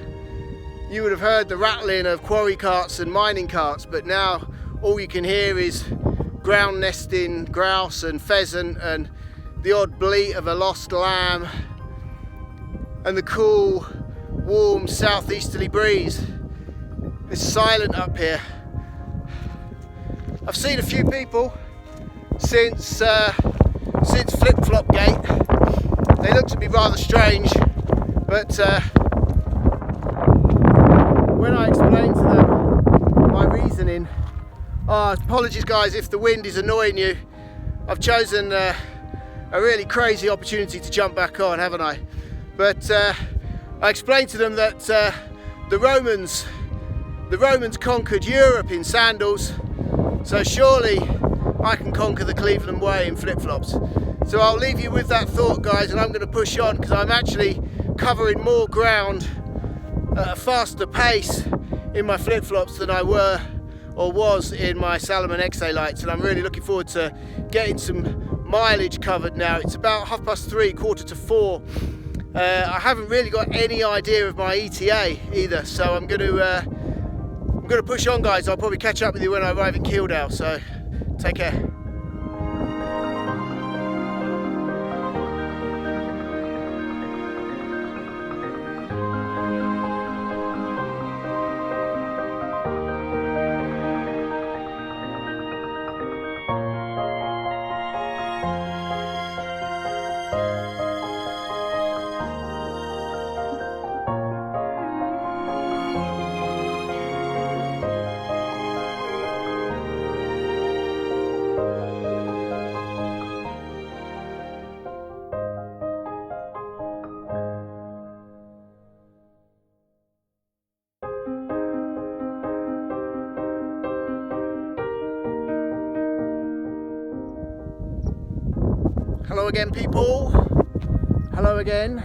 You would have heard the rattling of quarry carts and mining carts, but now all you can hear is ground nesting grouse and pheasant and the odd bleat of a lost lamb and the cool, warm southeasterly breeze. It's silent up here. I've seen a few people since Flip-Flop Gate. They look to be rather strange, but when I explained to them my reasoning, apologies guys if the wind is annoying you. I've chosen a really crazy opportunity to jump back on, haven't I? But I explained to them that the Romans conquered Europe in sandals, so surely I can conquer the Cleveland Way in flip-flops. So I'll leave you with that thought, guys, and I'm going to push on because I'm actually covering more ground at a faster pace in my flip-flops than I was in my Salomon XA lights, and I'm really looking forward to getting some mileage covered now. It's about 3:30, 4:45. I haven't really got any idea of my ETA either, so I'm going to push on, guys. I'll probably catch up with you when I arrive in Kildale, so take care. Hello again, people. Hello again.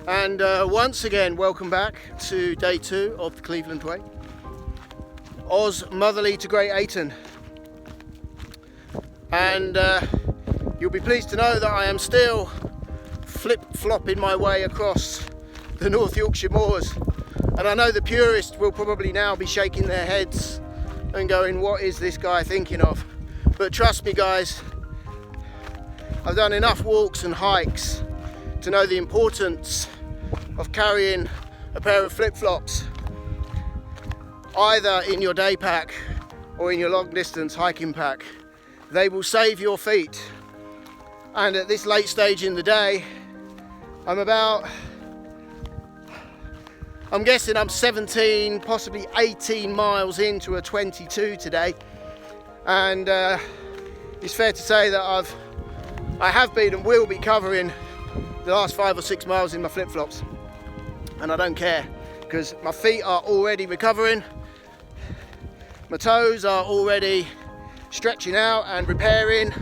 And once again, welcome back to day 2 of the Cleveland Way. Oz Motherly to Great Ayton. And you'll be pleased to know that I am still flip-flopping my way across the North Yorkshire moors. And I know the purists will probably now be shaking their heads and going, what is this guy thinking of? But trust me, guys, I've done enough walks and hikes to know the importance of carrying a pair of flip-flops either in your day pack or in your long distance hiking pack. They will save your feet. And at this late stage in the day, I'm guessing I'm 17, possibly 18 miles into a 22 today. And it's fair to say that I have been and will be covering the last 5 or 6 miles in my flip-flops, and I don't care because my feet are already recovering, my toes are already stretching out and repairing.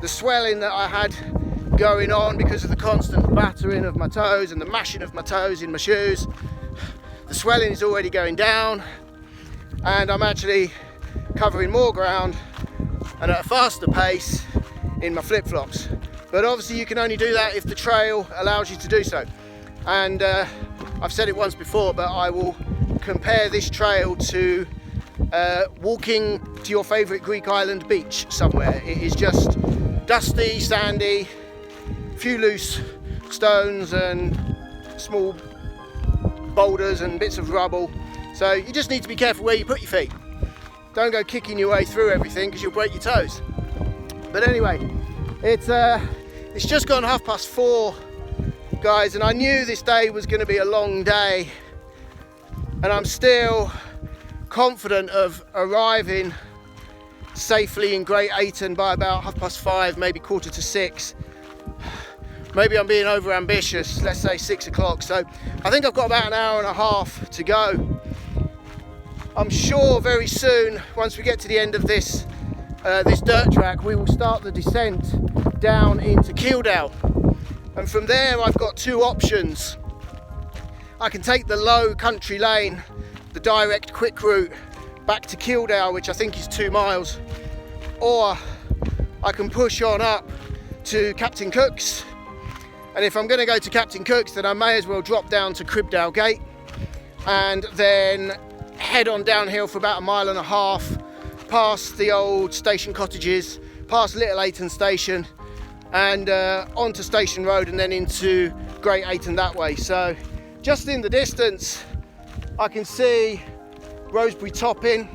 The swelling that I had going on because of the constant battering of my toes and the mashing of my toes in my shoes, the swelling is already going down, and I'm actually covering more ground and at a faster pace in my flip-flops. But obviously you can only do that if the trail allows you to do so. And I've said it once before, but I will compare this trail to walking to your favourite Greek island beach somewhere. It is just dusty, sandy, few loose stones and small boulders and bits of rubble. So you just need to be careful where you put your feet. Don't go kicking your way through everything because you'll break your toes. But anyway, it's just gone 4:30, guys, and I knew this day was going to be a long day, and I'm still confident of arriving safely in Great Ayton by about 5:30, maybe 5:45. Maybe I'm being over ambitious, let's say 6 o'clock. So I think I've got about an hour and a half to go. I'm sure very soon, once we get to the end of this dirt track, we will start the descent down into Kildale. And from there I've got two options. I can take the low country lane, the direct quick route back to Kildale, which I think is 2 miles, or I can push on up to Captain Cook's. And if I'm going to go to Captain Cook's, then I may as well drop down to Cribdale Gate and then head on downhill for about 1.5 miles, past the old station cottages, past Little Ayton Station, and onto Station Road, and then into Great Ayton that way. So just in the distance I can see Rosebery Topping.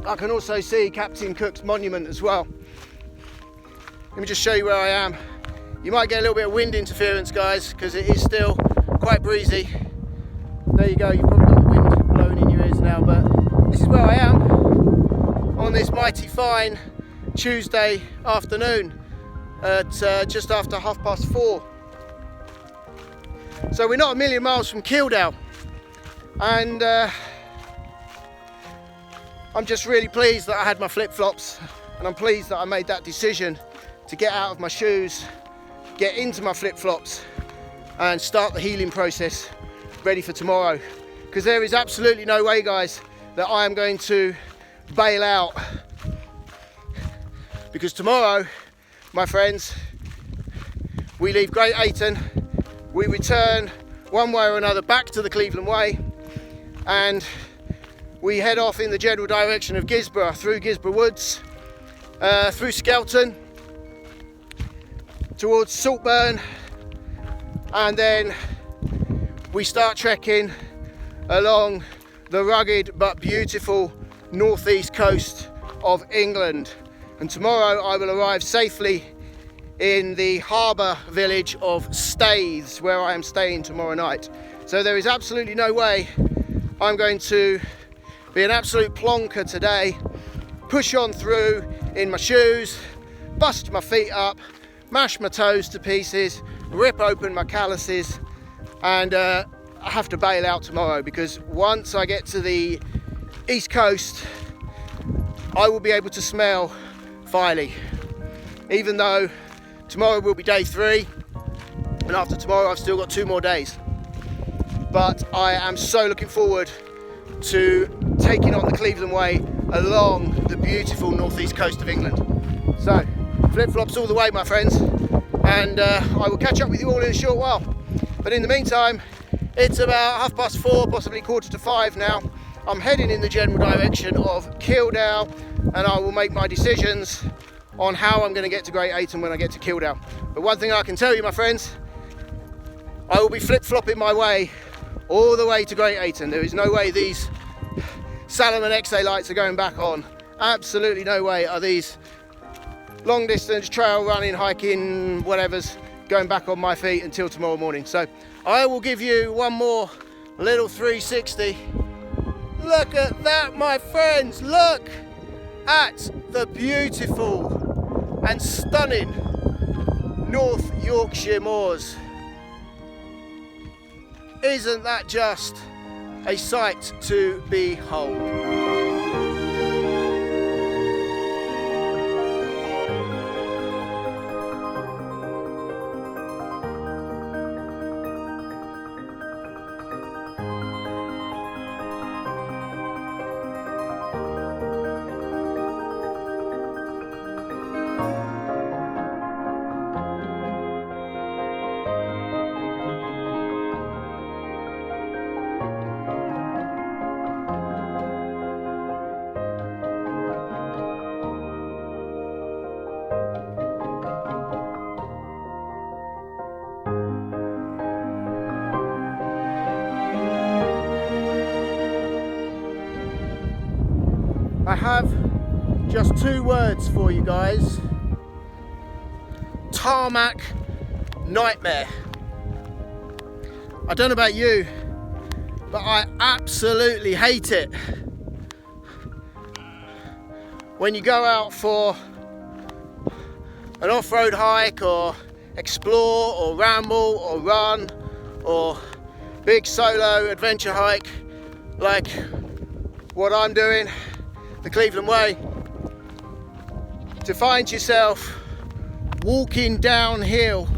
I can also see Captain Cook's Monument as well. Let me just show you where I am. You might get a little bit of wind interference, guys, because it is still quite breezy. There you go, you've probably got the wind blowing in your ears now, but this is where I am on this mighty fine Tuesday afternoon at just after 4:30. So we're not a million miles from Kildale, and I'm just really pleased that I had my flip-flops, and I'm pleased that I made that decision to get out of my shoes, get into my flip-flops and start the healing process ready for tomorrow. Because there is absolutely no way, guys, that I am going to bail out, because tomorrow, my friends, we leave Great Ayton, we return one way or another back to the Cleveland Way, and we head off in the general direction of Gisborough, through Gisborough Woods, through Skelton, towards Saltburn, and then we start trekking along the rugged but beautiful northeast coast of England. And tomorrow I will arrive safely in the harbour village of Staithes, where I am staying tomorrow night. So there is absolutely no way I'm going to be an absolute plonker today, push on through in my shoes, bust my feet up, mash my toes to pieces, rip open my calluses, and I have to bail out tomorrow, because once I get to the east coast I will be able to smell Filey, even though tomorrow will be day 3 and after tomorrow I've still got 2 more days. But I am so looking forward to taking on the Cleveland Way along the beautiful northeast coast of England. So flip-flops all the way, my friends, and I will catch up with you all in a short while. But in the meantime, it's about 4:30, possibly 4:45 now. I'm heading in the general direction of Kildale, and I will make my decisions on how I'm going to get to Great Ayton when I get to Kildale. But one thing I can tell you, my friends, I will be flip-flopping my way all the way to Great Ayton. There is no way these Salomon XA lights are going back on. Absolutely no way are these long distance trail running, hiking, whatever's going back on my feet until tomorrow morning. So I will give you one more little 360. Look at that, my friends, look at the beautiful and stunning North Yorkshire moors. Isn't that just a sight to behold? I have just 2 words for you guys. Tarmac nightmare. I don't know about you, but I absolutely hate it. When you go out for an off-road hike or explore or ramble or run or big solo adventure hike like what I'm doing, the Cleveland Way, to find yourself walking downhill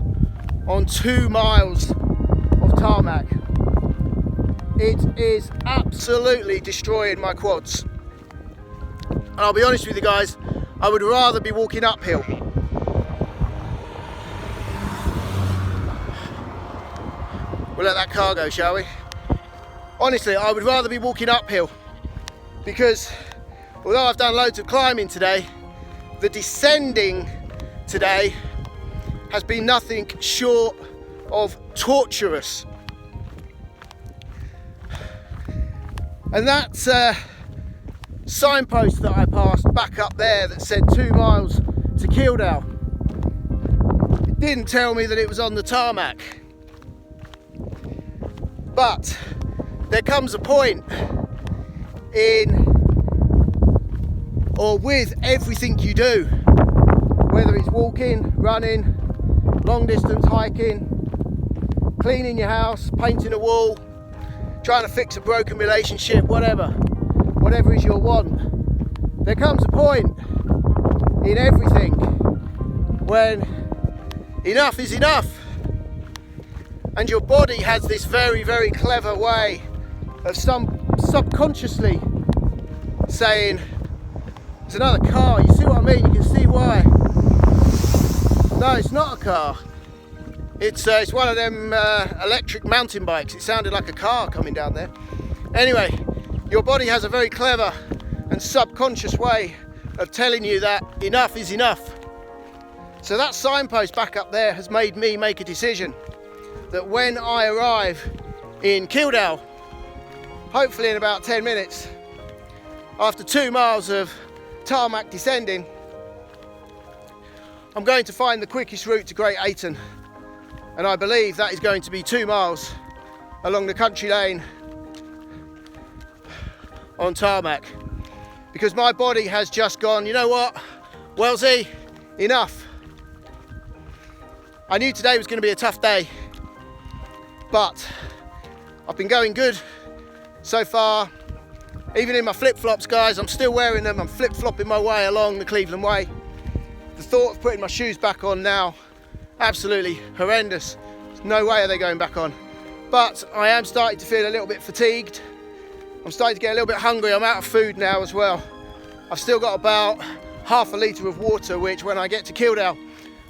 on 2 miles of tarmac, it is absolutely destroying my quads. And I'll be honest with you guys, I would rather be walking uphill. We'll let that car go, shall we? Honestly, I would rather be walking uphill, because although I've done loads of climbing today, the descending today has been nothing short of torturous. And that signpost that I passed back up there that said 2 miles to Kildale, it didn't tell me that it was on the tarmac. But there comes a point in or with everything you do, whether it's walking, running, long distance hiking, cleaning your house, painting a wall, trying to fix a broken relationship, whatever is your want, there comes a point in everything when enough is enough. And your body has this very, very clever way of subconsciously saying, there's another car, you see what I mean? You can see why. No, it's not a car. It's one of them electric mountain bikes. It sounded like a car coming down there. Anyway, your body has a very clever and subconscious way of telling you that enough is enough. So that signpost back up there has made me make a decision that when I arrive in Kildale, hopefully in about 10 minutes, after 2 miles of tarmac descending, I'm going to find the quickest route to Great Ayton, and I believe that is going to be 2 miles along the country lane on tarmac, because my body has just gone, you know what, Wellesley, enough. I knew today was going to be a tough day, but I've been going good so far. Even in my flip-flops, guys, I'm still wearing them. I'm flip-flopping my way along the Cleveland Way. The thought of putting my shoes back on now, absolutely horrendous. There's no way are they going back on. But I am starting to feel a little bit fatigued. I'm starting to get a little bit hungry. I'm out of food now as well. I've still got about half a litre of water, which when I get to Kildale,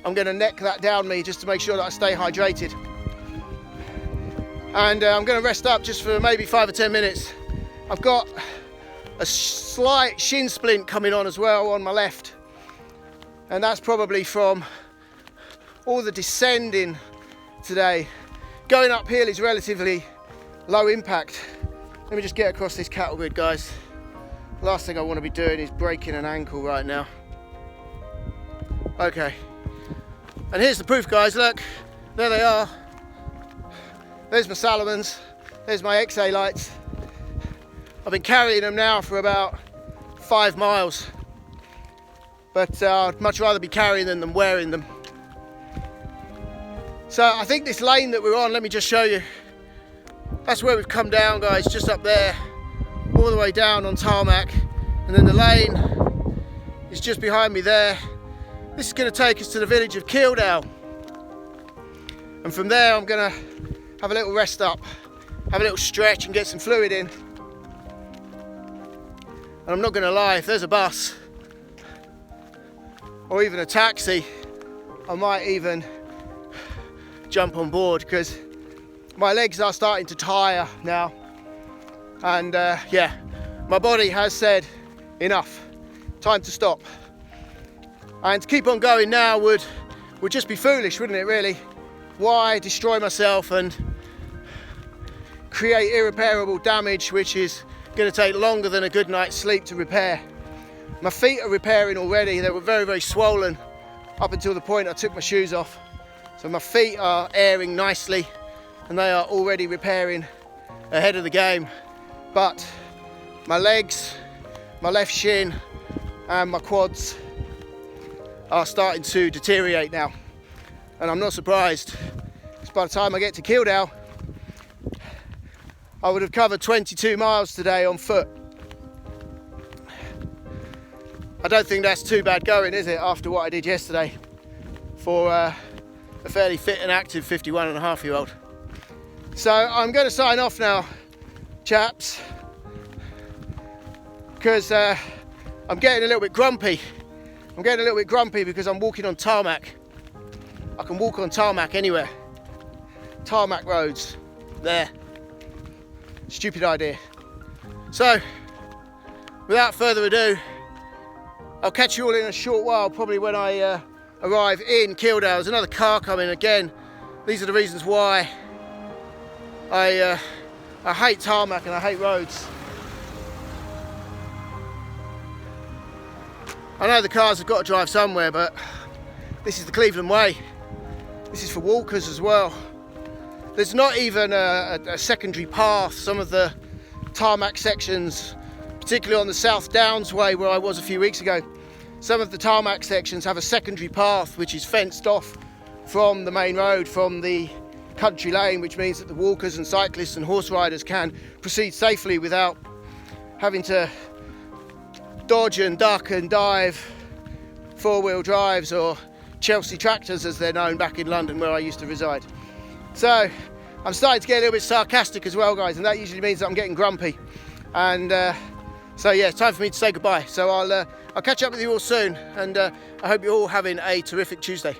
I'm going to neck that down me just to make sure that I stay hydrated. And I'm going to rest up just for maybe 5 or 10 minutes. I've got a slight shin splint coming on as well on my left, and that's probably from all the descending today. Going uphill is relatively low impact. Let me just get across this cattle grid, guys. Last thing I want to be doing is breaking an ankle right now. Okay, and here's the proof, guys. Look, there they are. There's my Salomons, there's my XA lights. I've been carrying them now for about 5 miles, but I'd much rather be carrying them than wearing them. So I think this lane that we're on, let me just show you. That's where we've come down, guys, just up there, all the way down on tarmac. And then the lane is just behind me there. This is going to take us to the village of Kildale. And from there, I'm going to have a little rest up, have a little stretch and get some fluid in. And I'm not going to lie, if there's a bus or even a taxi, I might even jump on board, because my legs are starting to tire now. And yeah, my body has said enough, time to stop. And to keep on going now would just be foolish, wouldn't it, really? Why destroy myself and create irreparable damage which is going to take longer than a good night's sleep to repair? My feet are repairing already. They were very, very swollen up until the point I took my shoes off. So my feet are airing nicely and they are already repairing ahead of the game. But my legs, my left shin and my quads are starting to deteriorate now. And I'm not surprised, because by the time I get to Kildale, I would have covered 22 miles today on foot. I don't think that's too bad going, is it, after what I did yesterday for a fairly fit and active 51.5-year-old. So I'm going to sign off now, chaps, because I'm getting a little bit grumpy. I'm getting a little bit grumpy because I'm walking on tarmac. I can walk on tarmac anywhere. Tarmac roads, there. Stupid idea. So, without further ado, I'll catch you all in a short while, probably when I arrive in Kildale. There's another car coming again. These are the reasons why I hate tarmac and I hate roads. I know the cars have got to drive somewhere, but this is the Cleveland way. This is for walkers as well. There's not even a secondary path. Some of the tarmac sections, particularly on the South Downs way where I was a few weeks ago, some of the tarmac sections have a secondary path which is fenced off from the main road, from the country lane, which means that the walkers and cyclists and horse riders can proceed safely without having to dodge and duck and dive four-wheel drives or Chelsea tractors as they're known back in London where I used to reside. So I'm starting to get a little bit sarcastic as well, guys, and that usually means that I'm getting grumpy. And so yeah, it's time for me to say goodbye. So I'll catch up with you all soon, and I hope you're all having a terrific Tuesday.